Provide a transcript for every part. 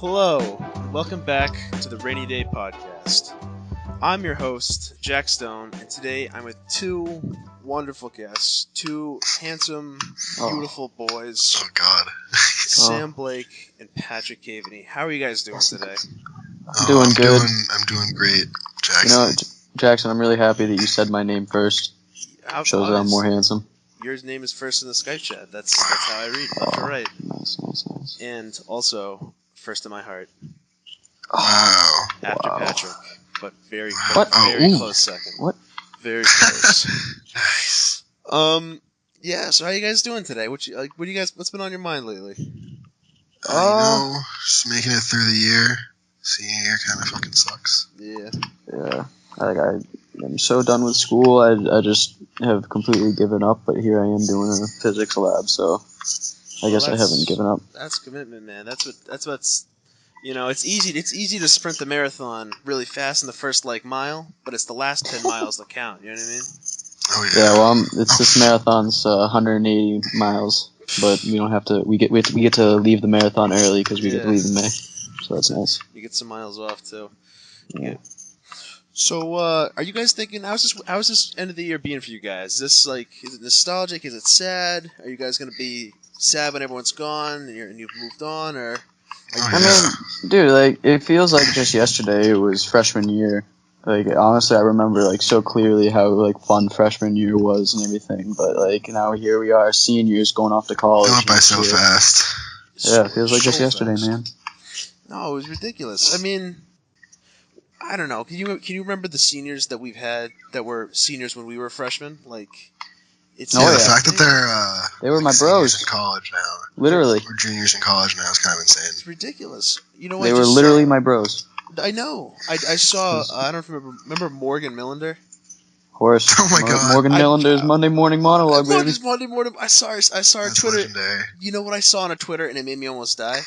Hello, and welcome back to the Rainy Day Podcast. I'm your host, Jack Stone, and today I'm with two wonderful guests, two handsome, beautiful boys, Oh God. Sam Blake and Patrick Caveney. How are you guys doing today? Doing good. I'm doing great, Jackson. You know, Jackson, I'm really happy that you said my name first. Shows that I'm more handsome. Your name is first in the Skype chat. That's how I read, left to right. Nice. And also, first in my heart, Wow. after Wow. Patrick, but very close second. What? Very close. Nice. Yeah. So how you guys doing today? What's been on your mind lately? Just making it through the year. Senior year kind of fucking sucks. Yeah. Yeah. I'm so done with school. I just have completely given up, but here I am doing a physics lab, so I guess I haven't given up. That's commitment, man. That's what's. It's easy to sprint the marathon really fast in the first mile, but it's the last 10 miles that count. You know what I mean? Oh yeah. Yeah. Well, this marathon's 180 miles, but we don't have to. We get to leave the marathon early because we get to leave in May, so that's nice. You get some miles off too. Yeah. So, are you guys thinking how's this end of the year being for you guys? Is it nostalgic? Is it sad? Are you guys gonna be sad when everyone's gone and you've moved on, or? I mean, dude, it feels like just yesterday it was freshman year. Honestly, I remember so clearly how fun freshman year was and everything. But now here we are, seniors going off to college. It went by so fast. Yeah, it feels like just yesterday, fast. man. No, it was ridiculous. I mean, I don't know. Can you remember the seniors that we've had that were seniors when we were freshmen? It's Oh, the fact that they were my seniors bros in college now. Literally, Or juniors in college now is kind of insane. It's ridiculous. They were literally my bros. I know. I saw. I don't remember Morgan Millender. Horse. Oh my God. Morgan Millender's Monday morning monologue, baby. Morgan's Monday morning. I saw her That's Twitter. legendary. You know what I saw on her Twitter and it made me almost die.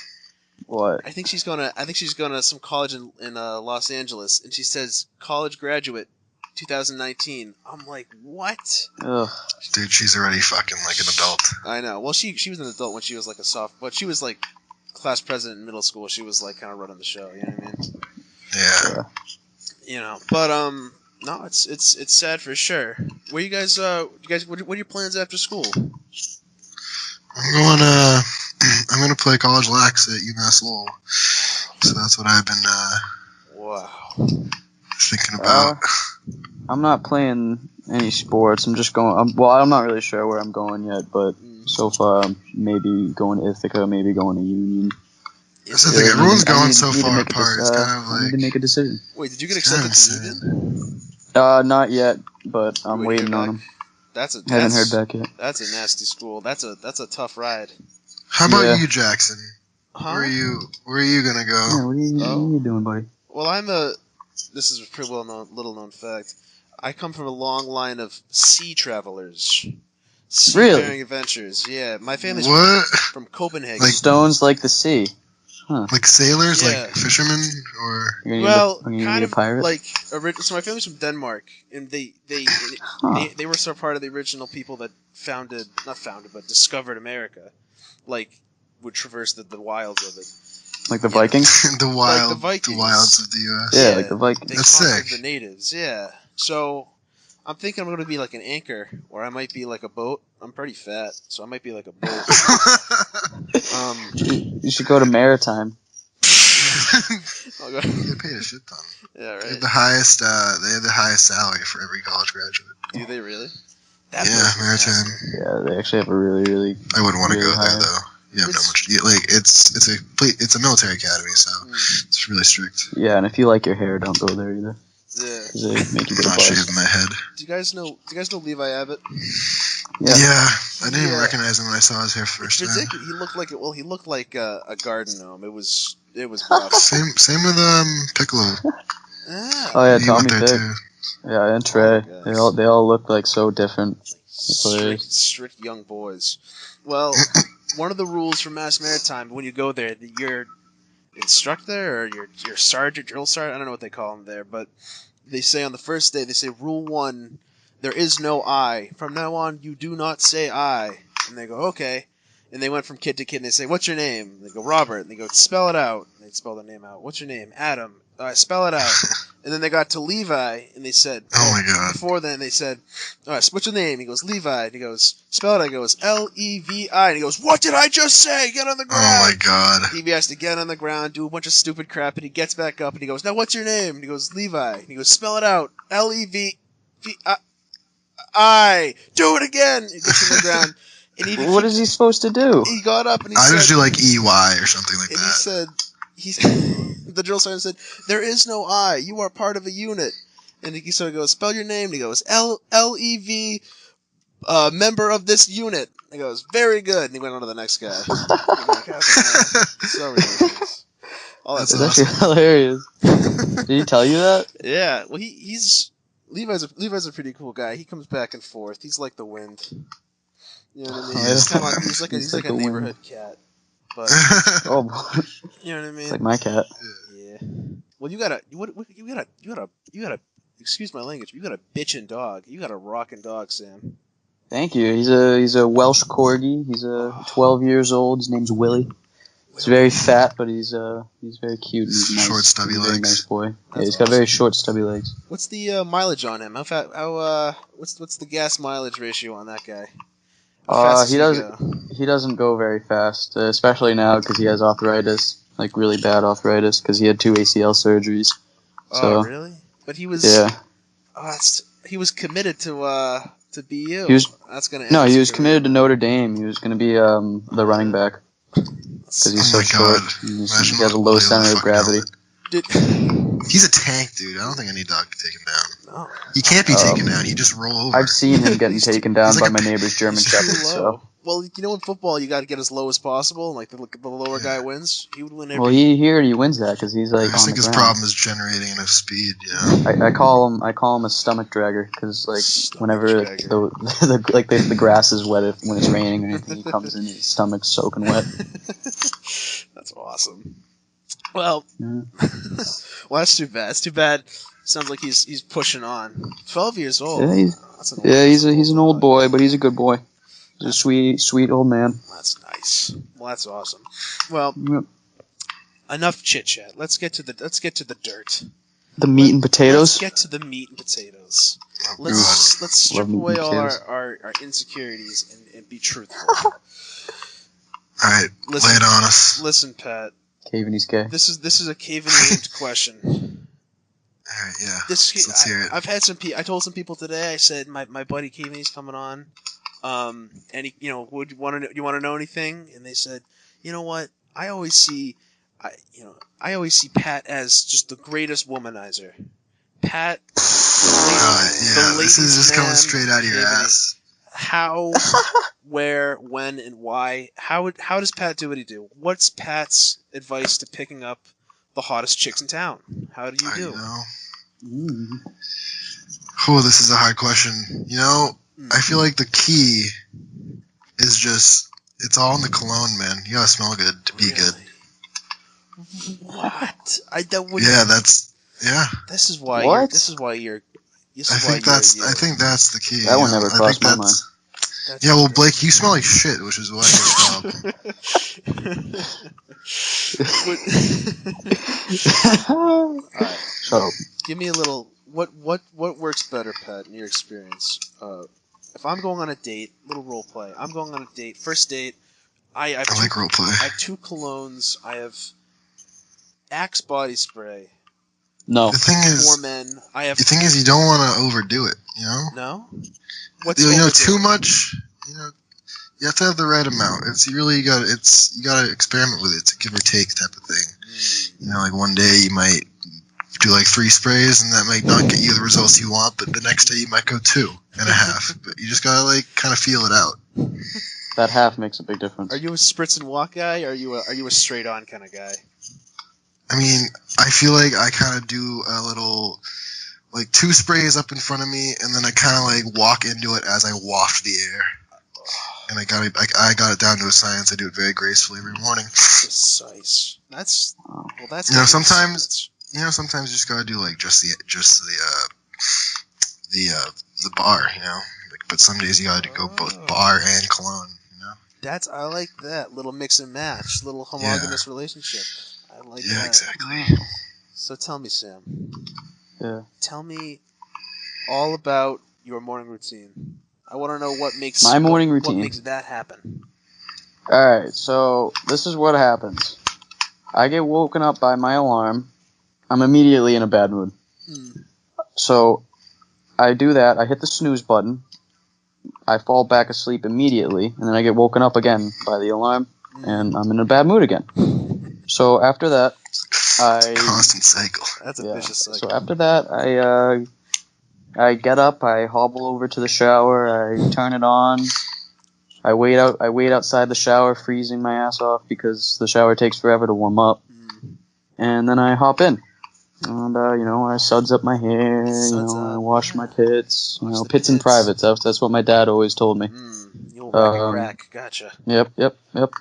What? I think she's going to some college in Los Angeles, and she says college graduate, 2019. I'm like, what? Ugh. Dude, she's already fucking like an adult. I know. Well, she was an adult when she was a sophomore, but she was class president in middle school. She was kind of running the show. You know what I mean? Yeah. But no, it's sad for sure. Where you guys? What are your plans after school? I'm gonna play college lax at UMass Lowell. So that's what I've been thinking about. I'm not playing any sports. I'm just going. I'm not really sure where I'm going yet, but so far I'm maybe going to Ithaca, maybe going to Union. That's the thing. Everyone's going so far apart. It's kind of I need to make a decision. Wait, did you get accepted to Union? Not yet, but I'm waiting on them. Haven't heard back yet. That's a nasty school. That's a tough ride. How about you, Jackson? Huh? Where are you gonna go? Yeah, what are you doing, buddy? Well, this is a pretty little known fact. I come from a long line of sea travelers. Seafaring adventures. Yeah, my family's from Copenhagen. Stones like the sea. Huh. Like sailors, Yeah. like fishermen, or Kind of a pirate? So my family's from Denmark, and they were sort of part of the original people that discovered America. Would traverse the wilds of it. Like the Vikings? the Vikings. wilds of the U.S. Yeah, like the Vikings. They That's conquered sick. the natives, yeah. So I'm thinking I'm going to be like an anchor, or I might be like a boat. I'm pretty fat, so I might be like a boat. You should go to Maritime. I'll go. You get paid a shit ton. Yeah, right. They have the highest salary for every college graduate. Do they really? Maritime. Yeah, they actually have a really, really. I wouldn't want to really go there though. You have no much. It's a military academy, so it's really strict. Yeah, and if you like your hair, don't go there either. Yeah. 'Cause they make you get a Not buzz. shaving my head. Do you guys know Levi Abbott? Yeah. I didn't recognize him when I saw his hair first time. Ridiculous. He looked like a garden gnome. It was rough. Same with Piccolo. Oh yeah, He Tommy went there Pick. too. Yeah, and Trey. Oh, They all look so different. Strict young boys. Well, one of the rules for Mass Maritime when you go there, your instructor or your sergeant, drill sergeant, I don't know what they call them there, but they say on the first day, they say rule 1, there is no I. From now on, you do not say I. And they go, okay. And they went from kid to kid, and they say, "What's your name?" And they go, "Robert." And they go, "Spell it out." And they spell their name out. "What's your name?" "Adam." Spell it out. And then they got to Levi, and they said, "Oh my god!" Before then, they said, "All right, what's your name?" He goes, "Levi." And he goes, "Spell it." I goes, "Levi." And he goes, "What did I just say? Get on the ground!" Oh my god! He has to get on the ground, do a bunch of stupid crap, and he gets back up, and he goes, "Now, what's your name?" And he goes, "Levi." And he goes, "Spell it out. Levi." Do it again. He gets on the ground. And what is he supposed to do? He got up and he I said... just do like EY or something like and that. He said... the drill sergeant said, "There is no I. You are part of a unit." And he sort of goes, "Spell your name." And he goes, Lev, member of this unit. And he goes, "Very good." And he went on to the next guy. So ridiculous. That's It's awesome. actually hilarious. Did he tell you that? Yeah. Well, he's... Levi's a pretty cool guy. He comes back and forth. He's like the wind. You know what I mean? He's like a neighborhood cat. But Oh boy. you know what I mean? It's like my cat. Yeah. Well, you got a excuse my language. You got a bitchin' dog. You got a rockin' dog, Sam. Thank you. He's a Welsh corgi. He's 12 years old. His name's Willie. He's very fat, but he's very cute. He's nice. Short, stubby he's a legs. very nice boy. That's Yeah, he's got awesome. very short, stubby legs. What's the mileage on him? What's the gas mileage ratio on that guy? How fast does go? He doesn't go very fast, especially now because he has arthritis, like really bad arthritis, because he had 2 ACL surgeries. So, Oh, really? But he was he was committed to BU. That's gonna end he his was career. committed to Notre Dame. He was going to be the running back because he's so short. He has a low center of gravity. He's a tank, dude. I don't think any dog can take him down. No. He can't be taken down. He just roll over. I've seen him getting taken down by my neighbor's German He's Shepherd. too low. Well, you know in football you got to get as low as possible, and like the lower guy wins. He would win every. Well, he wins that because he's like. I just think his problem is generating enough speed. Yeah. I call him a stomach dragger because like whenever the grass is wet when it's raining or anything, he comes in his stomach's soaking wet. That's awesome. Well, Yeah. well, that's too bad. It's too bad. Sounds like he's pushing on. 12 years old. Yeah, he's an old boy, but he's a good boy. He's a sweet old man. That's nice. Well, that's awesome. Well, enough chit chat. Let's get to the dirt. The meat and potatoes. Let's get to the meat and potatoes. Let's strip away all our insecurities and be truthful. All right, lay it on us. Listen, Pat. Cave and he's gay. This is a cave and named question. All right, yeah. Let's hear it. I've had I told some people today. I said my buddy Kevin's coming on. And he, you want to know anything? And they said, you know what? I always see Pat as just the greatest womanizer. Pat, this is just coming straight out of your ass. How, where, when, and why? How does Pat do what he do? What's Pat's advice to picking up the hottest chicks in town? How do you do? Oh, this is a hard question. I feel like the key is just, it's all in the cologne, man. You gotta smell good to be good. What? This is why What? I think that's the key. That one never crossed my mind. Yeah, well, Blake, you smell like shit, which is why you're a Alright. Shut up. Give me a little. What works better, Pat, in your experience? If I'm going on a date, little role play. I'm going on a date. First date. I like role play. I have 2 colognes. I have Axe body spray. No. The thing is, 4 men. You don't want to overdo it. No. Too much. You have to have the right amount. You gotta experiment with it. It's a give or take type of thing. Like one day you might do like 3 sprays, and that might not get you the results you want. But the next day you might go 2.5. But you just gotta kind of feel it out. That half makes a big difference. Are you a spritz and walk guy? Or are you a straight on kind of guy? I mean, I feel like I kind of do a little, like 2 sprays up in front of me, and then I kind of like walk into it as I waft the air. And I got it down to a science. I do it very gracefully every morning. Precise. That's sometimes you just gotta do like just the bar. But some days you gotta go both bar and cologne. I like that little mix and match, little homogenous relationship. I like that. Yeah, exactly. So tell me, Sam. Yeah. Tell me all about your morning routine. I want to know what makes My morning routine. What makes that happen? All right. So this is what happens. I get woken up by my alarm. I'm immediately in a bad mood. So I do that. I hit the snooze button. I fall back asleep immediately, and then I get woken up again by the alarm, and I'm in a bad mood again. So after that, constant cycle. That's a vicious cycle. So after that, I get up, I hobble over to the shower, I turn it on. I wait outside the shower, freezing my ass off because the shower takes forever to warm up. And then I hop in. And, I suds up my hair, I wash my pits. Pits and privates. That's what my dad always told me. You old rack. Gotcha. Yep.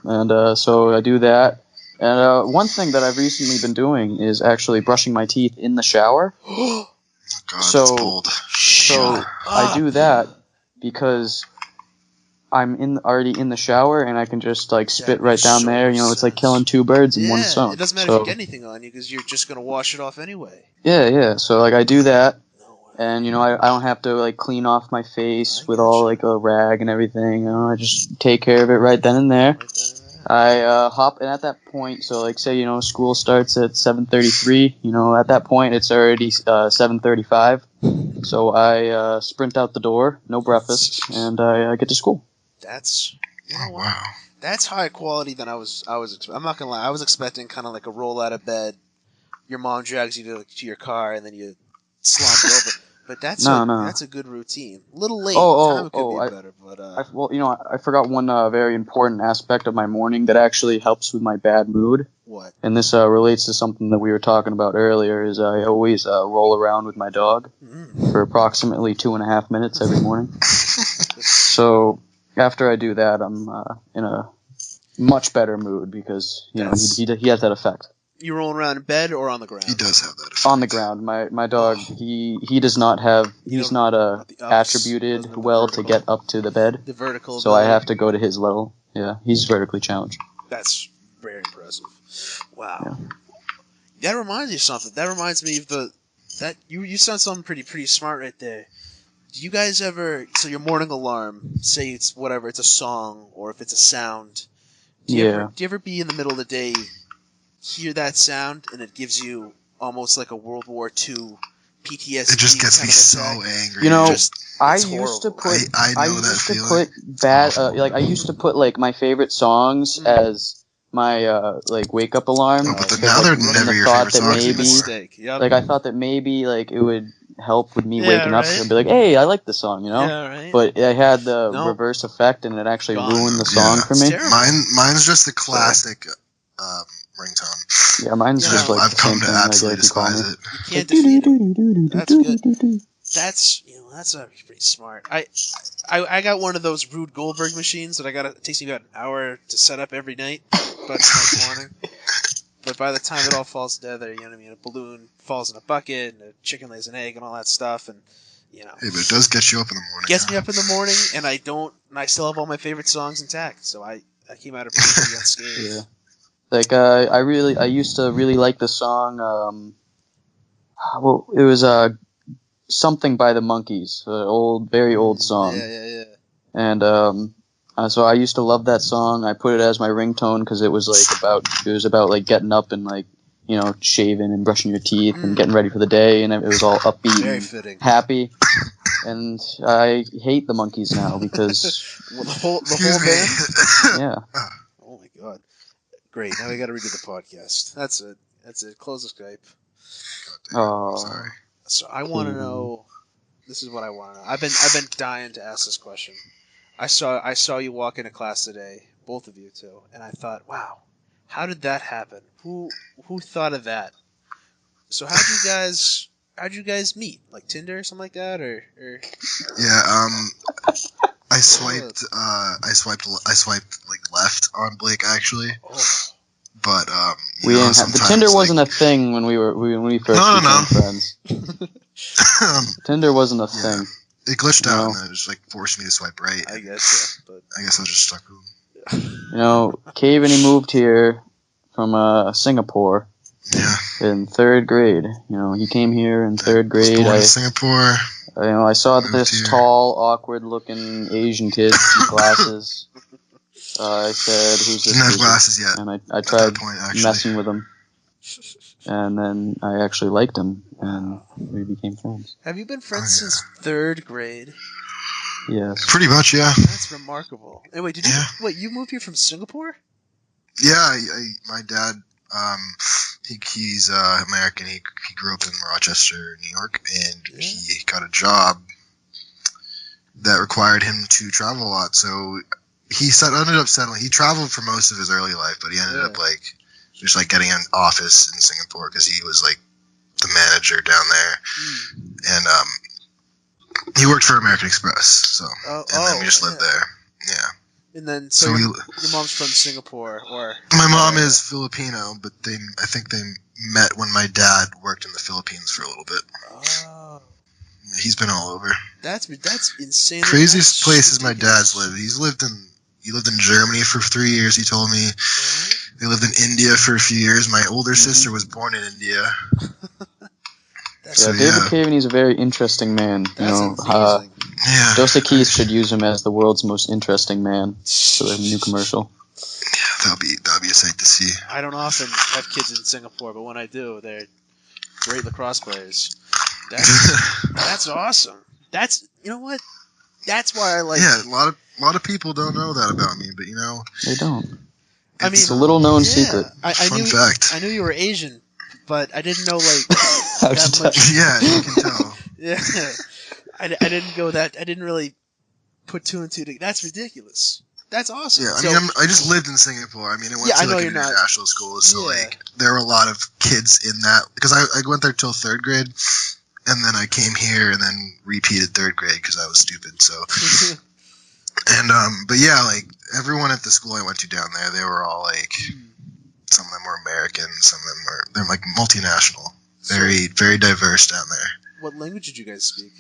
And so I do that. And one thing that I've recently been doing is actually brushing my teeth in the shower. Oh, God, so, that's bold. So I do that because I'm already in the shower and I can just spit right down there. It's like killing two birds in one stone. It doesn't matter if you get anything on you because you're just gonna wash it off anyway. Yeah. So I do that, and I don't have to clean off my face with all a rag and everything. I just take care of it right then and there. I hop in at that point. So say school starts at 7:33. At that point it's already 7:35. So I sprint out the door, no breakfast, and I get to school. That's wow. That's higher quality than I was. I'm not gonna lie. I was expecting kind of like a roll out of bed. Your mom drags you to your car and then you slump over. But that's that's a good routine. A little late. Time could be better, but I forgot one very important aspect of my morning that actually helps with my bad mood. What? And this relates to something that we were talking about earlier. Is I always roll around with my dog for approximately 2.5 minutes every morning. So after I do that, I'm in a much better mood because he has that effect. You rolling around in bed or on the ground? He does have that effect. On the ground. My dog, he does not have. He's not attributed well to get up to the bed. The vertical. So I have to go to his level. Yeah, he's vertically challenged. That's very impressive. Wow. Yeah. That reminds me of something. That reminds me of that you sound something pretty smart right there. Do you guys ever, so your morning alarm, say it's whatever, it's a song or if it's a sound. Do you ever be in the middle of the day, hear that sound, and it gives you almost like a World War II PTSD? It just gets me so angry. I used to put I used to put my favorite songs as my wake up alarm. But now they're never your favorite songs anymore. I thought that maybe it would help with me waking up and be like, hey, I like the song, Yeah, right. But it had the reverse effect and it actually ruined the song for me. Mine's just the classic ringtone. Yeah, mine's just I've come to absolutely despise it. You can't defeat it. That's good. That's pretty smart. I got one of those Rube Goldberg machines that it takes me about an hour to set up every night, but next morning. But by the time it all falls together, you know what I mean? A balloon falls in a bucket, and a chicken lays an egg, and all that stuff, and Hey, but it does get you up in the morning. Gets me up in the morning, and I still have all my favorite songs intact. So I came out of pretty unscathed. Yeah. I used to really like the song. It was something by the Monkees, an very old song. Yeah. And so I used to love that song. I put it as my ringtone because it was about getting up and shaving and brushing your teeth and getting ready for the day, and it was all upbeat, very and fitting, happy. And I hate the Monkees now because the whole band. Yeah. Oh my god. Great. Now we got to redo the podcast. That's it. Close the Skype. Oh, sorry. So I want to know. This is what I want to know. I've been dying to ask this question. I saw you walk into class today, both of you too, and I thought, wow, how did that happen? Who thought of that? So how'd you guys meet? Like Tinder or something like that, or? Yeah. I swiped left on Blake actually. Oh. But we didn't have, the Tinder wasn't a thing when we first became friends. Tinder wasn't a thing. It glitched out and it just forced me to swipe right. I guess, yeah, but I guess I just stuck with him. You know, Caven, he moved here from Singapore Yeah. in 3rd grade. You know, he came here in 3rd I was grade. born in Singapore. I saw Moved this here. tall, awkward-looking Asian kid with glasses. I said, "Who's this?" Didn't have kid?" glasses yet. And I At tried that point, actually. messing with him, and then I actually liked him, and we became friends. Have you been friends since 3rd grade? Yes. Pretty much, yeah. That's remarkable. And wait, Yeah. you moved here from Singapore? Yeah, my dad, he's American. He grew up in Rochester, New York, and he got a job that required him to travel a lot. So he ended up settling. He traveled for most of his early life, but he ended up just getting an office in Singapore because he was like the manager down there, and he worked for American Express. So then we just lived there. Yeah. And then, your mom's from Singapore, or my mom is Filipino, but I think they met when my dad worked in the Philippines for a little bit. Oh, He's been all over. that's insane. Craziest places my dad's lived. He lived in Germany for 3 years. He told me. They lived in India for a few years. My older sister was born in India. David Caven, he's a very interesting man. That's amazing. Yeah. Jose Keys should use him as the world's most interesting man for a new commercial. Yeah, that'll be a sight to see. I don't often have kids in Singapore, but when I do, they're great lacrosse players. That's awesome. You know what? That's why I like. Yeah, a lot of people don't know that about me, but They don't. It's a little known secret. Fun fact. I knew you were Asian, but I didn't know How'd that you much. Yeah, you can tell. Yeah, I didn't go that. I didn't really put 2 and 2 together. That's ridiculous. That's awesome. Yeah, I just lived in Singapore. I went to an international school, so there were a lot of kids in that because I went there till 3rd grade, and then I came here and then repeated 3rd grade because I was stupid. So, and but yeah, everyone at the school I went to down there, they were all some of them were American, some of them they're multinational, very very diverse down there. What language did you guys speak?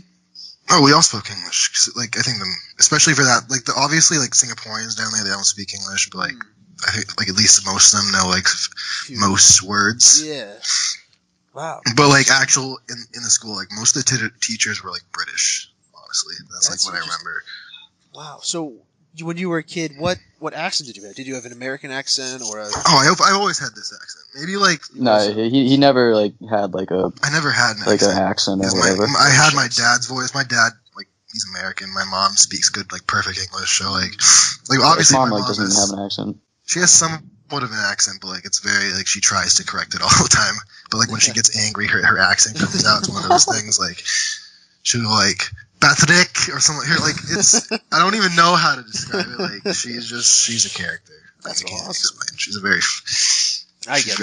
Oh, we all spoke English. I think especially for that, obviously Singaporeans down there, they don't speak English, but I think at least most of them know most words. Yeah. Wow. But actual in the school, most of the teachers were British. Honestly, that's what I remember. Wow. So when you were a kid, what accent did you have? Did you have an American accent or a? Oh, I always had this accent. Maybe No, he never had a. I never had an accent or whatever. I had my dad's voice. My dad he's American. My mom speaks good perfect English. So obviously mom my mom doesn't even have an accent. She has somewhat of an accent, but it's very she tries to correct it all the time. But when she gets angry, her accent comes out. It's one of those things she'll Patrick or something. It's I don't even know how to describe it. She's a character. That's awesome. Explain. She's very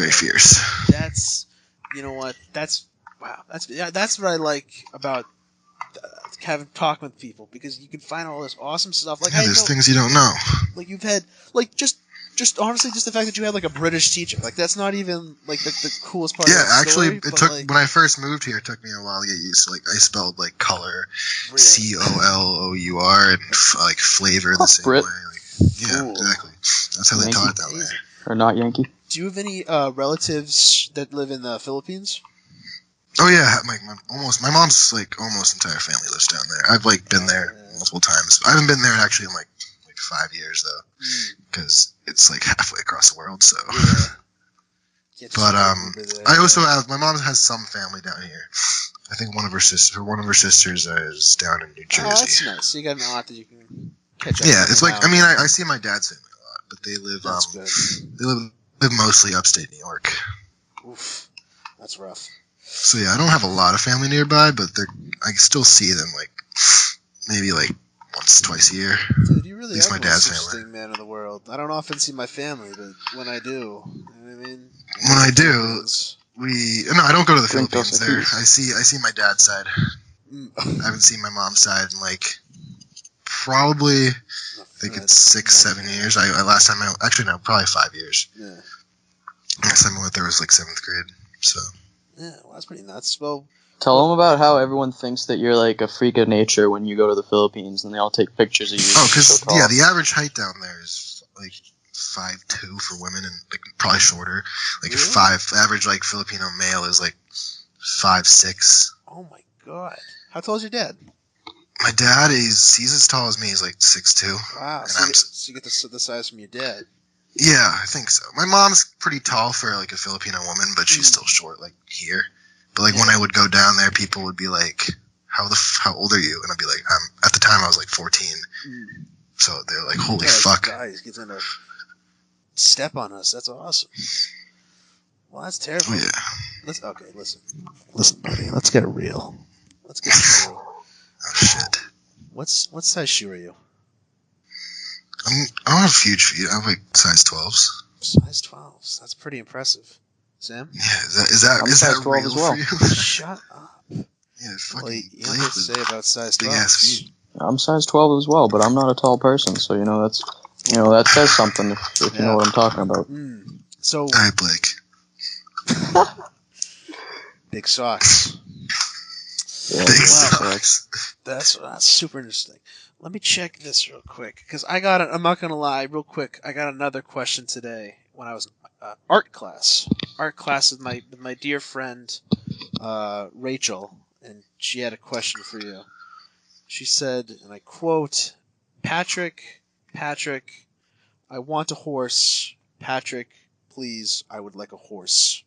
fierce. That's what wow. That's what I like about having talking with people because you can find all this awesome stuff. There's things you don't know. You've had just honestly just the fact that you had a British teacher. That's not even the coolest part. Yeah, of the actually, story, it took when I first moved here. It took me a while to get used to. I spelled color, COLOUR, and flavor the same Brit. way. Yeah, exactly. That's how they taught it down there. Or not Yankee. Do you have any relatives that live in the Philippines? Oh yeah, my mom's almost entire family lives down there. I've been there multiple times. I haven't been there actually in 5 years though, because it's halfway across the world. So, but I also have my mom has some family down here. I think one of her sisters is down in New Jersey. Oh, that's nice. So you got an aunt that you can catch up. Yeah, it's I see my dad's family a lot, but they live they live mostly upstate New York. Oof, that's rough. So yeah, I don't have a lot of family nearby, but I still see them maybe once, twice a year. Dude, you really at least are my the dad's most family. interesting man in the world. I don't often see my family, but when I do, you know what I mean? When I do, I don't go to the Philippines there. I see my dad's side. I haven't seen my mom's side in probably I think it's 6-7 years. Last time probably 5 years. Yeah. Last time I went there was 7th grade. So. Yeah, well, that's pretty nuts. Well, Tell them about how everyone thinks that you're like a freak of nature when you go to the Philippines, and they all take pictures of you. Oh, because so tall. yeah, the average height down there is like 5'2" for women, and like probably shorter. Like Really? average like Filipino male is like 5'6". Oh my god! How tall is your dad? My dad he's as tall as me. He's like 6'2". Wow, And so you get the size from your dad. Yeah, I think so. My mom's pretty tall for like a Filipino woman, but she's still short, like here. But like when I would go down there, people would be like, "How old are you?" And I'd be like, at the time I was like 14. So they're like, "Holy fuck!" Guys, he's gonna step on us. That's awesome. Well, that's terrible. Oh, yeah. Listen, buddy. Let's get real. Let's get real. Oh shit. What size shoe are you? I don't have huge feet. I have like size 12s. Size 12s. That's pretty impressive. Sam? Yeah, is that size 12 real as well. for you? Shut up. Yeah, fucking Well, you have to say about size big ass 12s. feet. I'm size 12 as well, but I'm not a tall person, so that says something if you know what I'm talking about. So, All right, Blake. big socks. Yeah, Big wow. socks. That's super interesting. Let me check this real quick, because I'm not gonna lie, real quick. I got another question today when I was in art class. Art class with my dear friend Rachel, and she had a question for you. She said, and I quote, Patrick, I want a horse. Patrick, please, I would like a horse.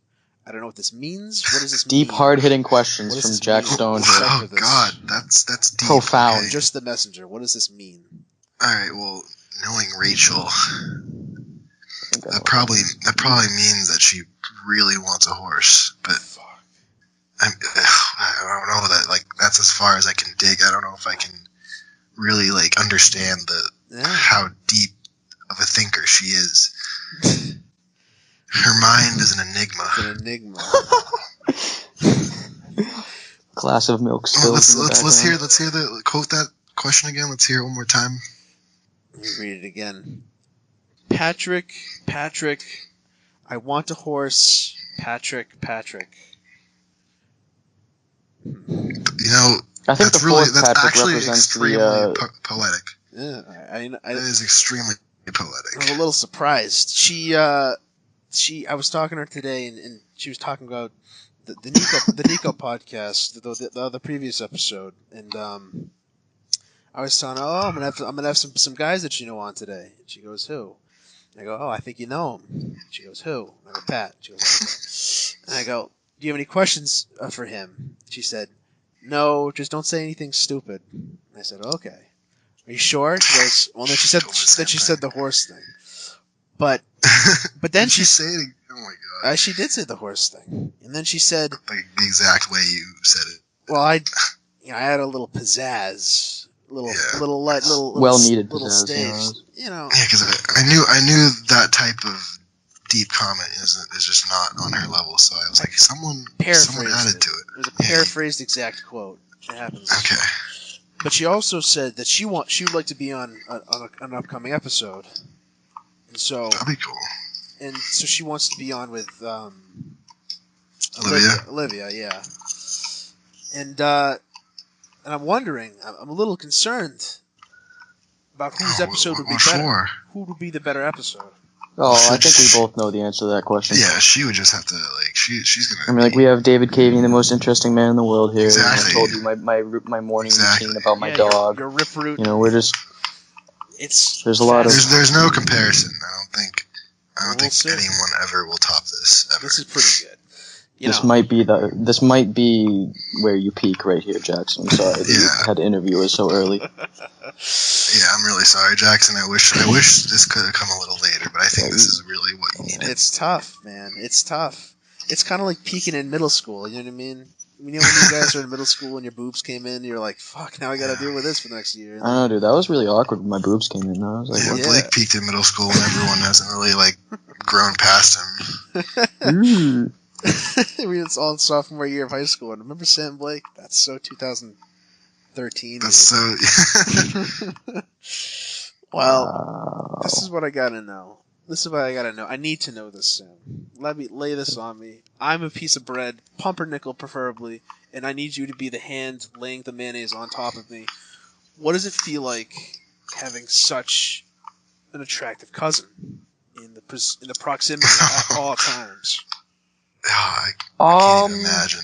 I don't know what this means. What does this mean? Deep, hard-hitting questions What does from this Jack mean? Stone. Oh God, that's deep. Profound. Okay. Just the messenger. What does this mean? All right. Well, knowing Rachel, think that probably means that she really wants a horse. But I don't know that. Like that's as far as I can dig. I don't know if I can really like understand how deep of a thinker she is. Her mind is an enigma. It's an enigma. Glass of milk spilled. Let's hear the quote that question again. Let's hear it one more time. Let me read it again. Patrick, I want a horse. Patrick. You know, I think that's actually represents extremely poetic. Yeah, That is extremely poetic. I was a little surprised. She I was talking to her today, and she was talking about the Nico podcast, the previous episode, and I was telling her, I'm gonna have some guys that you know on today. And she goes, who? And I go, I think you know him. She goes, who? And I go, Pat. She goes, okay. And I go, do you have any questions for him? She said, no, just don't say anything stupid. And I said, okay. Are you sure? She goes, well, then she said the horse thing. But then she said, oh my god. She did say the horse thing. And then she said, like the exact way you said it. Well, I had a little pizzazz, little well needed little pizzazz, stage, you know. Yeah, because I knew that type of deep comment is just not on her level. So I was like, someone added to it. It was a paraphrased exact quote. It happens. Okay. But she also said that she would like to be on an upcoming episode, and so that'd be cool. And so she wants to be on with Olivia. Olivia, yeah. And I'm wondering, I'm a little concerned about whose episode would be better. Who would be the better episode? Oh, I think we both know the answer to that question. Yeah, she would just have to she's gonna. I mean, like we have David Cavey, the most interesting man in the world here. Exactly. I told you my morning routine about my dog. Your rip root. You know, we're just. There's a lot of. There's no comparison. I don't think see. anyone ever will top this. Ever. This is pretty good. This might be where you peak right here, Jackson. I'm sorry that you had to interview us so early. Yeah, I'm really sorry, Jackson. I wish this could have come a little later, but I think this is really what you needed. It's tough, man. It's tough. It's kind of like peaking in middle school. You know what I mean? You know when you guys were in middle school and your boobs came in, you're like, "Fuck! Now I got to deal with this for the next year." I don't know, dude. That was really awkward when my boobs came in. I was like, Blake peaked in middle school when everyone hasn't really like grown past him. I mean, it's all in sophomore year of high school. And remember Sam Blake? That's so 2013. That's so. Well, this is what I gotta know. I need to know this, Sam. Let me lay this on me. I'm a piece of bread, pumpernickel preferably, and I need you to be the hand laying the mayonnaise on top of me. What does it feel like having such an attractive cousin in the proximity at all times? I can't even imagine.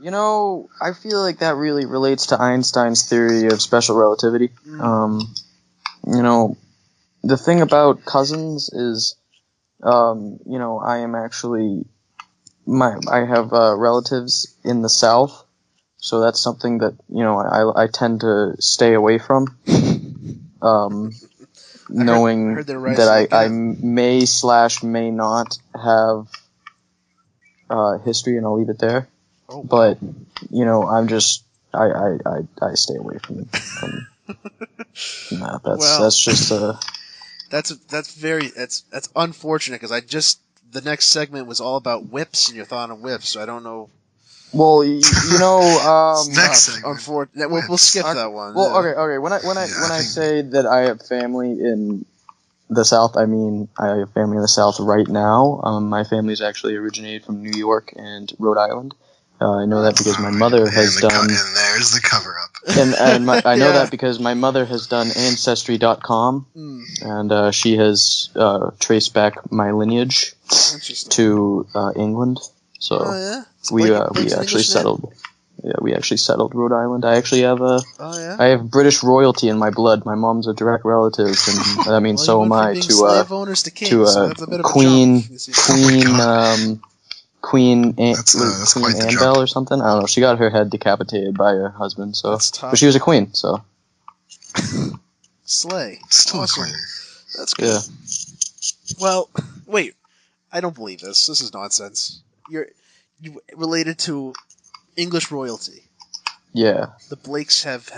You know, I feel like that really relates to Einstein's theory of special relativity. You know, the thing about cousins is, you know, I am actually I have relatives in the South, so that's something that, you know, I tend to stay away from. Knowing that I may not have history, and I'll leave it there. Oh, wow. But, you know, I'm just I stay away from that. That's just that's unfortunate, because the next segment was all about whips and your thought on whips, so I don't know. Well, you know, next segment. Unfortunate. We'll skip that one. Well, okay. When I say that I have family in the South, I mean I have family in the South right now. My family is actually originated from New York and Rhode Island. I know that because my mother has done. And there's the cover up. And I know that because my mother has done Ancestry.com, and she has traced back my lineage to England. So we actually settled. Yeah, we actually settled Rhode Island. I actually have I have British royalty in my blood. My mom's a direct relative, and I mean, so am I. Queen Annabelle or something. I don't know. She got her head decapitated by her husband, so but she was a queen, so. Slay. Still awesome. A queen. That's good. Yeah. Well, wait. I don't believe this. This is nonsense. You related to English royalty. Yeah. The Blakes have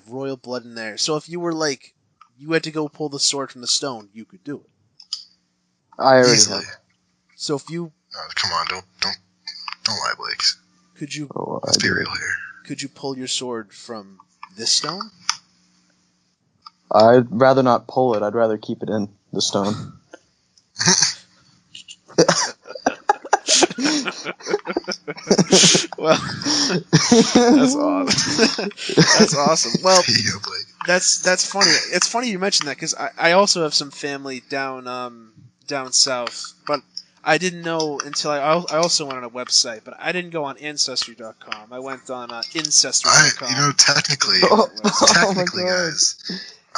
royal blood in there. So if you were like, you had to go pull the sword from the stone, you could do it. I already have. So if you... Oh, come on, don't lie, Blakes. Could you... Let's be real here. Could you pull your sword from this stone? I'd rather not pull it. I'd rather keep it in the stone. Well, that's awesome. That's awesome. Well, that's funny. It's funny you mentioned that, because I also have some family down south, but I didn't know until I also went on a website, but I didn't go on Ancestry.com. I went on Ancestry.com. You know, technically, guys,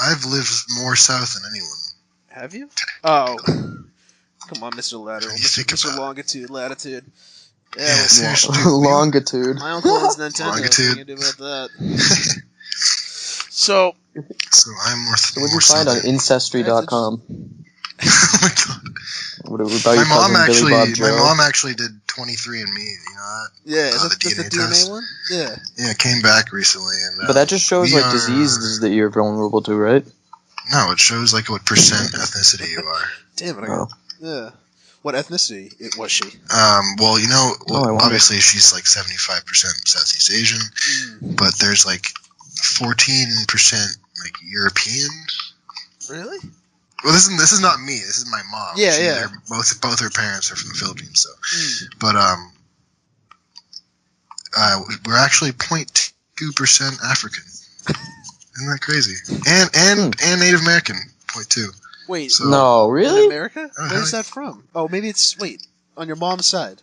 I've lived more south than anyone. Have you? Oh. Come on, Mr. Lateral. Mr. Longitude, Latitude. Yeah, seriously. Longitude. My uncle owns Nintendo. Longitude. What can you do about that? So I'm more. So what did you find on Ancestry.com? Oh my god. What about your cousin Billy Bob Joe? My mom actually did 23andMe. You know that? Yeah, is that the DNA test? One? Yeah. Yeah, it came back recently, and. But that just shows like diseases that you're vulnerable to, right? No, it shows like what percent ethnicity you are. Damn it! Yeah. What ethnicity was she? Well, you know, obviously she's like 75% Southeast Asian, but there's like 14% like European. Really? Well, this is not me. This is my mom. Yeah. Both her parents are from the Philippines, so. But we're actually 0.2% African. Isn't that crazy? And Native American, 0.2. Wait, so, no, really? In America? Where's that from? Oh, maybe it's on your mom's side.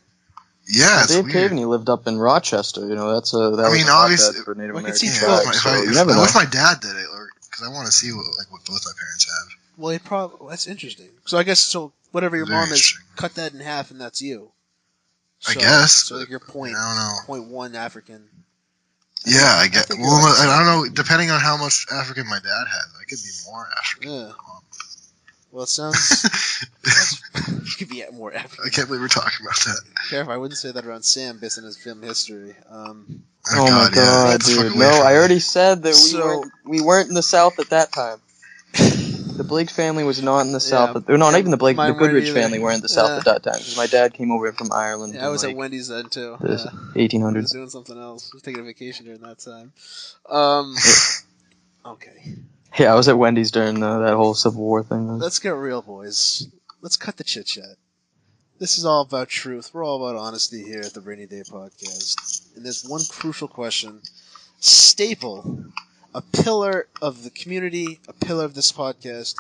Yeah, Dave Caveney lived up in Rochester. You know, that was obviously for Native American tribes. I wish my dad did it, because I want to see what both my parents have. Well, that's interesting. So I guess whatever your mom is, cut that in half, and that's you. I guess. So like you're 0.1 African. Yeah, I guess. Well, I don't know. Depending on how much African my dad has, I could be more African. Yeah. Well, it sounds. You could be more African. I can't believe we're talking about that. Careful, I wouldn't say that around Sam based on his film history. Oh my god, dude! No, I already said that we weren't in the South at that time. The Blake family was not in the South. Not even the Goodrich family were in the South at that time. Because my dad came over from Ireland. Yeah, I was at Wendy's then too. The 1800s. I was doing something else. I was taking a vacation during that time. Okay. Yeah, I was at Wendy's during that whole Civil War thing. Let's get real, boys. Let's cut the chit chat. This is all about truth. We're all about honesty here at the Rainy Day Podcast. And there's one crucial question. Staple, a pillar of the community, a pillar of this podcast.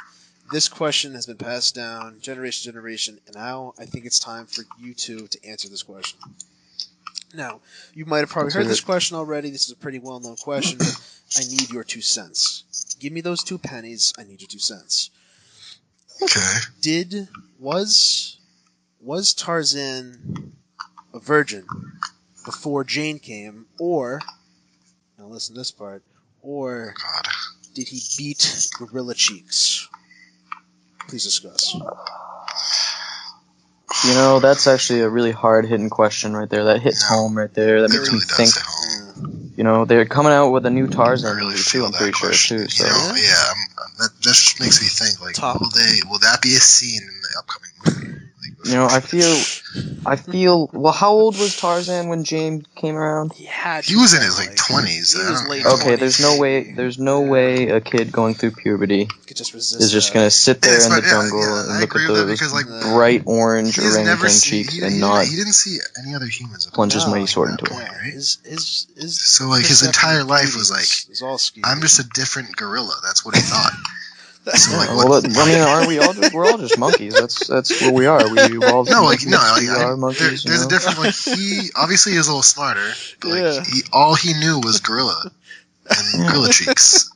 This question has been passed down generation to generation, and now I think it's time for you two to answer this question. Now, you might have probably heard this question already. This is a pretty well-known question, but I need your 2 cents. Give me those 2 pennies. I need your 2 cents. Okay. Was Tarzan a virgin before Jane came, or, now listen to this part, or God. did he beat Gorilla Cheeks? Please discuss. You know, that's actually a really hard-hitting question right there. That hits home right there. That makes really me does think. hit home. You know, they're coming out with a new Tarzan I really movie feel too. I'm that pretty question. sure too. So You know, that just makes me think. Like, will that be a scene in the upcoming movie? Like, you know, I feel. Well, how old was Tarzan when Jane came around? He was in his like 20s. He was late Okay, 20s. there's no way a kid going through puberty Could just resist is just that. gonna sit there in the Yeah, jungle I and look agree at with that those because, like, bright orange He has never orangutan seen. cheeks He and not didn't see any other humans. plunge his No. mighty sword into Point, it. right? His So, like, his entire life was like, is all skewed. I'm just a different gorilla. That's what he thought. So, Yeah, like, well, what? I mean, aren't we all? We're all just monkeys. That's what we are. We evolved. No, from like, no, monkeys. like, We are monkeys. there's a difference. Like, he obviously is a little smarter, but like, all he knew was gorilla and gorilla cheeks.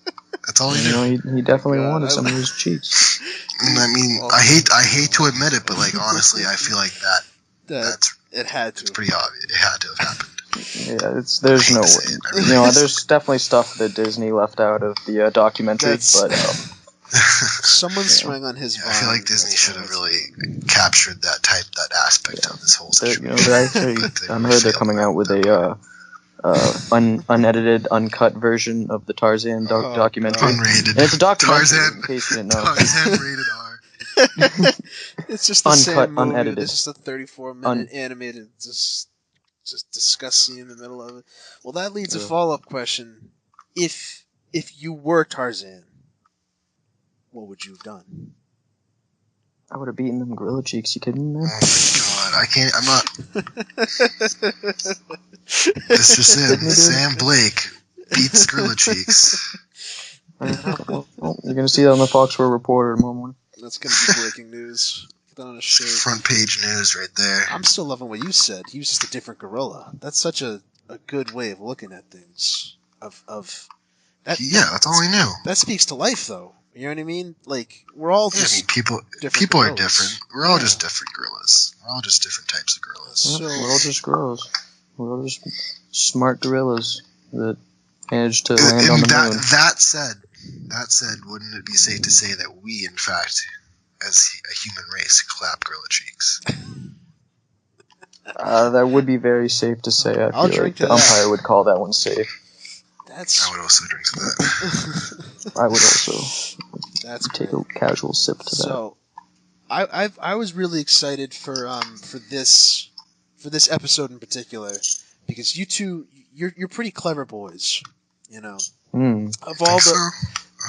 That's all he knew. You know, he definitely God, wanted some of his cheeks. And I mean, I hate to admit it, but like, honestly, I feel like that's it had to. it's pretty obvious. It had to have happened. Yeah, there's no way. You know, there's definitely stuff that Disney left out of the documentary, but Someone swung on his. I feel like Disney should have really captured that aspect of this whole situation. You know, they're actually, I heard they're coming out with a unedited, uncut version of the Tarzan documentary. Unrated. And it's a documentary, Tarzan, in case you didn't know. Tarzan rated R. It's just the Uncut, same movie. unedited. It's just a 34-minute animated, just disgust scene in the middle of it. Well, that leads a follow-up question: If you were Tarzan, what would you have done? I would have beaten them gorilla cheeks. You kidding me, man? Oh my god, I can't. I'm not. That's just it. Sam Blake beats gorilla cheeks. Well, you're gonna see that on the Foxborough Reporter tomorrow morning. That's gonna be breaking news. Get that on a shirt. Front page news right there. I'm still loving what you said. He was just a different gorilla. That's such a good way of looking at things. Yeah, that's all he knew. That speaks to life, though. You know what I mean? Like, we're all just. I mean, people are different. We're all just different gorillas. We're all just different types of gorillas. So, we're all just gorillas. We're all just smart gorillas that managed to land on the moon. That said, wouldn't it be safe to say that we, in fact, as a human race, clap gorilla cheeks? That would be very safe to say. I feel like the umpire would call that one safe. I would also drink to that. I would also take a casual sip to that. So, I was really excited for this episode in particular because you two you're pretty clever boys, you know. Of all so? I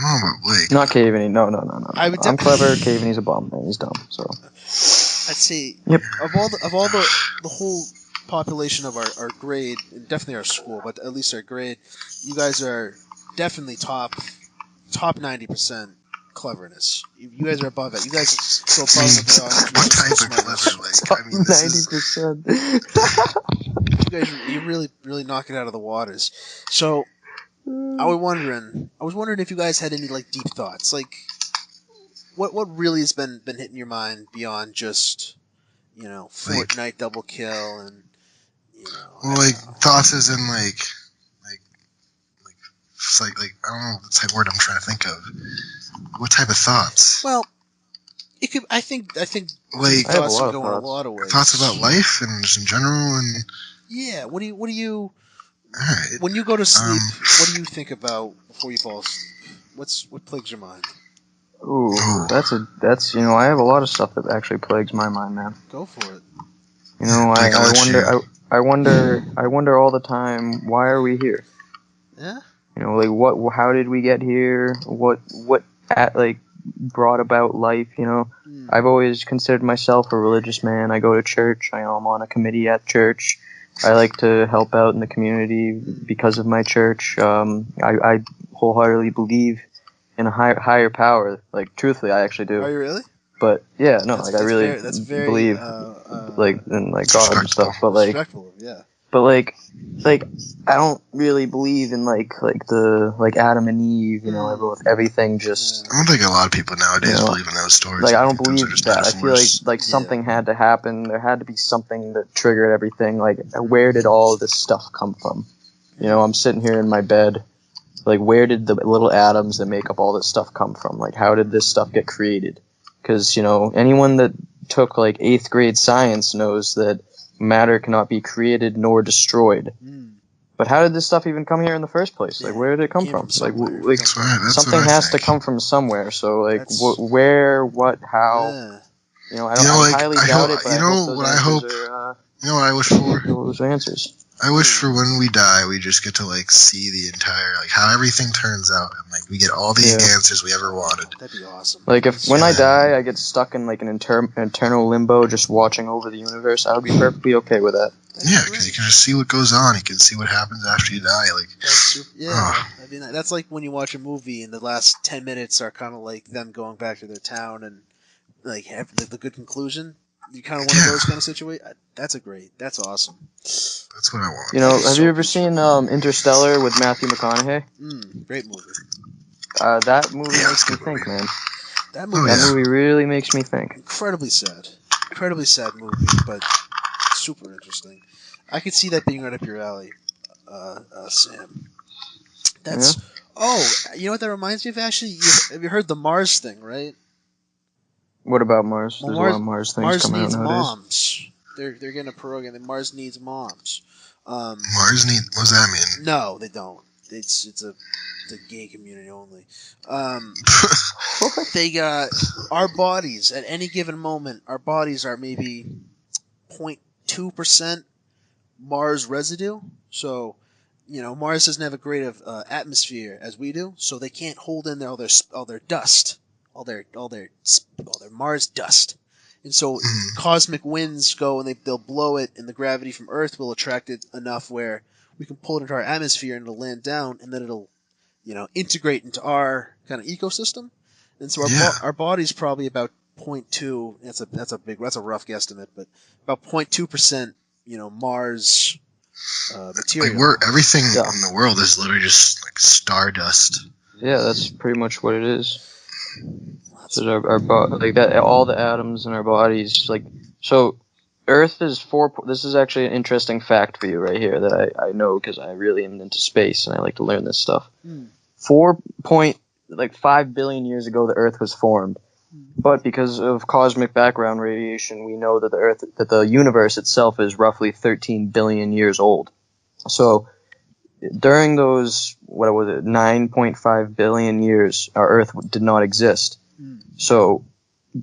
don't know about Blake. Not Caveney. No. I'm clever. Caveney's a bum, man. He's dumb. So I'd say yep. Of all the whole population of our grade, and definitely our school, but at least our grade, you guys are definitely top 90% cleverness. You guys are above it. You guys are so above what type of clever? Like, I mean, 90%. You guys, you really knock it out of the waters. So, I was wondering if you guys had any like deep thoughts, like what really has been hitting your mind beyond just Fortnite double kill and thoughts as in like I don't know the type of word I'm trying to think of. What type of thoughts? Well, it could. I think like thoughts can go in a lot of ways. Thoughts about life and just in general and. Yeah. What do you? Right. When you go to sleep, what do you think about before you fall asleep? What plagues your mind? Ooh, that's I have a lot of stuff that actually plagues my mind, man. Go for it. You know, I wonder all the time, why are we here? Yeah. You know, like how did we get here? What brought about life? You know, I've always considered myself a religious man. I go to church. I'm on a committee at church. I like to help out in the community because of my church. I wholeheartedly believe in a higher power. Like, truthfully, I actually do. Are you really? But yeah, no, That's, like I really that's very believe like in like God and stuff. But like, respectful, yeah. but like I don't really believe in like Adam and Eve. You know, everything just. I don't think a lot of people nowadays You know, believe in those stories. Like, I don't think those believe are just that. I feel metaphors. like something had to happen. There had to be something that triggered everything. Like, where did all this stuff come from? You know, I'm sitting here in my bed. Like, where did the little atoms that make up all this stuff come from? Like, how did this stuff get created? Because, you know, anyone that took, like, 8th grade science knows that matter cannot be created nor destroyed. But how did this stuff even come here in the first place? Like, where did it come from? Like, That's something what I has to think. come from somewhere. So, like, where, what, how? You know, I highly doubt it, but I hope those answers are, you know what I wish for? Those answers. I wish for when we die, we just get to, like, see the entire, like, how everything turns out, and, like, we get all the answers we ever wanted. That'd be awesome. Like, if when I die, I get stuck in, like, an eternal limbo just watching over the universe, I would be perfectly okay with that. Yeah, because you can just see what goes on. You can see what happens after you die. Like, I mean, that's like when you watch a movie and the last 10 minutes are kind of like them going back to their town and, like, have the good conclusion. You kind of want those kind of situations. That's awesome. That's what I want. You know, have you ever seen Interstellar with Matthew McConaughey? Great movie. That movie makes me think, man. That movie really makes me think. Incredibly sad movie, but super interesting. I could see that being right up your alley, Sam. That's you know what that reminds me of? Actually, have you heard the Mars thing, right? What about Mars? Well, There's a lot of Mars things coming out nowadays. Mars needs moms. They're getting a program that Mars needs moms. Mars need. What does that mean? No, they don't. It's a gay community only. They got our bodies at any given moment. Our bodies are maybe 0.2% Mars residue. So, you know, Mars doesn't have a great atmosphere as we do, so they can't hold in all their dust, all their Mars dust. And so cosmic winds go and they'll blow it, and the gravity from Earth will attract it enough where we can pull it into our atmosphere and it'll land down, and then it'll, you know, integrate into our kind of ecosystem. And so our body's probably about 0.2. That's a rough guesstimate, but about 0.2%, you know, Mars material. Like everything in the world is literally just like stardust. Yeah, that's pretty much what it is. So like that, all the atoms in our bodies, like, so Earth is this is actually an interesting fact for you right here that I know because I really am into space and I like to learn this stuff. 4.5 billion years ago, the Earth was formed, but because of cosmic background radiation, we know that the universe itself is roughly 13 billion years old. So during those 9.5 billion years, our Earth did not exist. So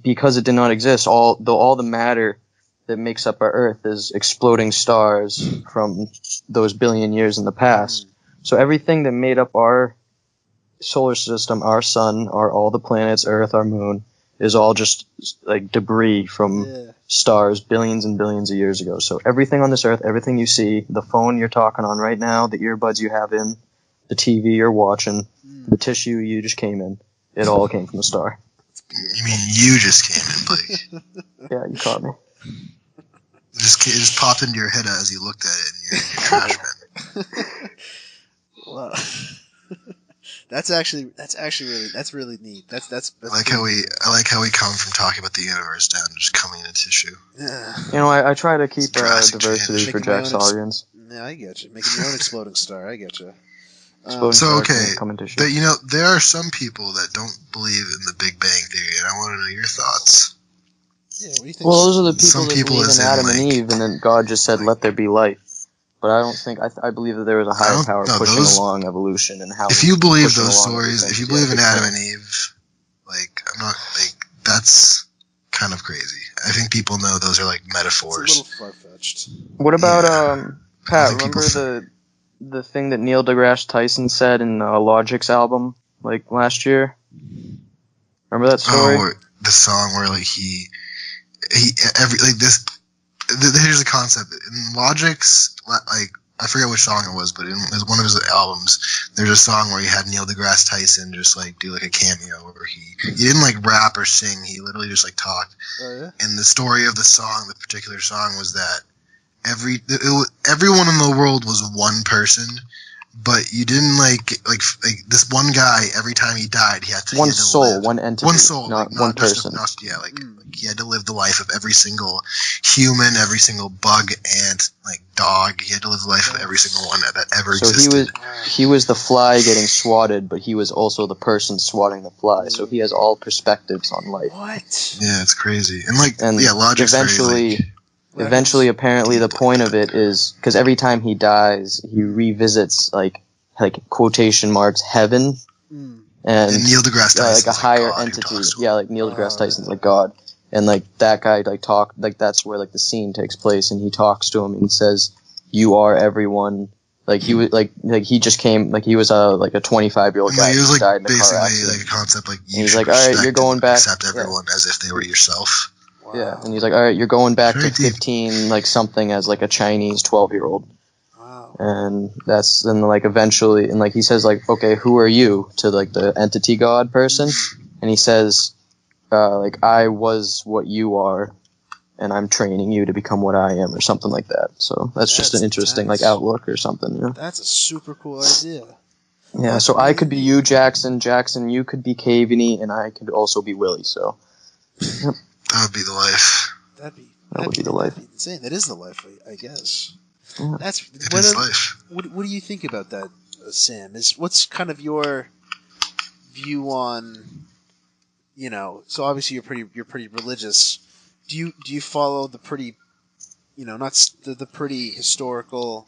because it did not exist, all the matter that makes up our Earth is exploding stars from those billion years in the past. So everything that made up our solar system, our sun, all the planets, Earth, our moon, is all just like debris from stars billions and billions of years ago. So everything on this Earth, everything you see, the phone you're talking on right now, the earbuds you have in, the TV you're watching, the tissue you just came in, it all came from a star. You mean you just came in, Blake? Yeah, you caught me. It just popped into your head as you looked at it in your trash bin. Wow. That's really neat. That's I like how we come from talking about the universe down to just coming in a tissue. Yeah. You know, I try to keep diversity for Jack's audience. Yeah, I get you. Making your own exploding star. I get you. You know, there are some people that don't believe in the Big Bang Theory, and I want to know your thoughts. Yeah, what do you think? Well, those are the people that believe in Adam and Eve, and then God just said, "Let there be life." But I don't think I believe that there was a higher power pushing along evolution and how. If you believe those stories, if you believe in Adam and Eve, like I'm not like that's kind of crazy. I think people know those are like metaphors. It's a little far-fetched. What about Pat? Remember the thing that Neil DeGrasse Tyson said in Logic's album like last year? Remember that story? the song where like he every like this. Here's the concept. In Logic's, like, I forget which song it was, but in one of his albums, there's a song where he had Neil deGrasse Tyson just like do like a cameo where he didn't like rap or sing. He literally just like talked. Oh, yeah? And the story of the song, the particular song, was that everyone in the world was one person, but you didn't like this one guy. Every time he died, he had to One he had to soul, live. one entity, One soul, not like, one just person. like he had to live the life of every single human, every single bug, ant, like dog. He had to live the life of every single one that ever So existed. he was the fly getting swatted, but he was also the person swatting the fly. So he has all perspectives on life. What? Yeah, it's crazy. And Logic's eventually, very, like, eventually, apparently, the point of it is because every time he dies, he revisits like quotation marks heaven and Neil deGrasse Tyson's like a higher God who entity. talks to him. Yeah, like Neil deGrasse Tyson's like God, and like that guy that's where like the scene takes place, and he talks to him and he says, "You are everyone." Like he was like he just came like he was a 25-year-old guy He was who like died in a car basically accident. like a concept like you he's should like, all right, respect you're going and back. accept everyone as if they were yourself. Wow. Yeah, and he's like, all right, you're going back Very to deep. 15 like something as like a Chinese 12-year-old. Wow. And that's then like eventually, and like he says like, okay, who are you to like the entity god person? And he says, like I was what you are, and I'm training you to become what I am, or something like that. So that's just an interesting intense. like outlook or something. You know? That's a super cool idea. Yeah. That's So I really could be neat. you, Jackson. Jackson, you could be Caveney, and I could also be Willie. So That would be the life. That would be the life. That'd be insane. That is the life, I guess. Yeah. That's It is life. What do you think about that, Sam? What's kind of your view on, so obviously you're pretty religious. Do you follow the pretty, not the pretty historical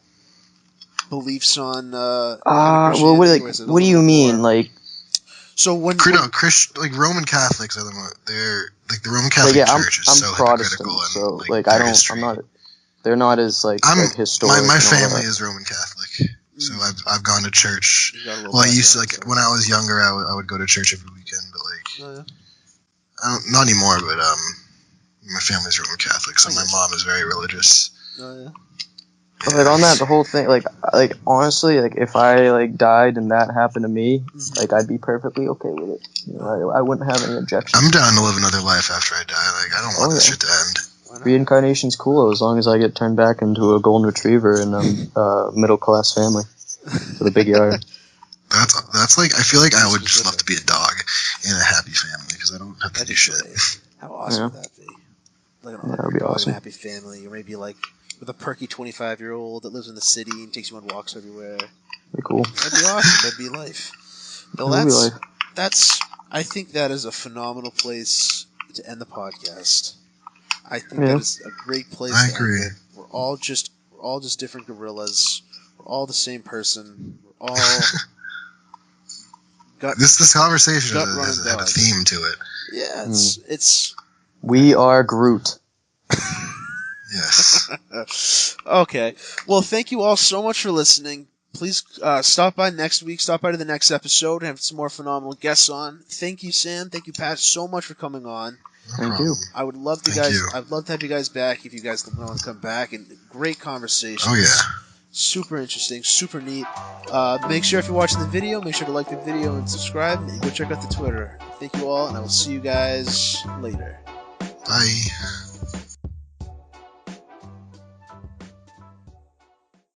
beliefs on well, what do you mean? Like, so when like Roman Catholics are they're like the Roman Catholic yeah, Church is I'm so Protestant, hypocritical so and like their history. they're not as like historic. My and all family that. is Roman Catholic, so I've gone to church. You got a little Well, I used to background, when I was younger, I would go to church every weekend, but Oh, yeah. not anymore. But my family's Roman Catholic, so my mom is very religious. Oh, yeah. But, like on that, the whole thing, like honestly, like if I like died and that happened to me, like I'd be perfectly okay with it. I wouldn't have any objection. I'm down to live another life after I die. Like I don't want this shit to end. Reincarnation's cool as long as I get turned back into a golden retriever in a middle class family with a big yard. That's like I feel like I would just love to be a dog in a happy family because I don't have to do shit. How awesome would that be? Like that would be awesome. A happy family, or maybe like with a perky 25-year-old that lives in the city and takes you on walks everywhere. Be cool. That'd be awesome. That'd be life. Well, I think that is a phenomenal place to end the podcast. I think that is a great place. I agree. End it. We're all just different gorillas. We're all the same person. We're all this conversation has a dogs. theme to it. Yeah, it's. We are Groot. Yes. Okay. Well, thank you all so much for listening. Please stop by next week. Stop by to the next episode and have some more phenomenal guests on. Thank you, Sam. Thank you, Pat, so much for coming on. Thank you. I would love to I'd love to have you guys back if you guys want to come back. And great conversation. Oh yeah. Super interesting. Super neat. Make sure if you're watching the video, make sure to like the video and subscribe. And go check out the Twitter. Thank you all, and I will see you guys later. Bye.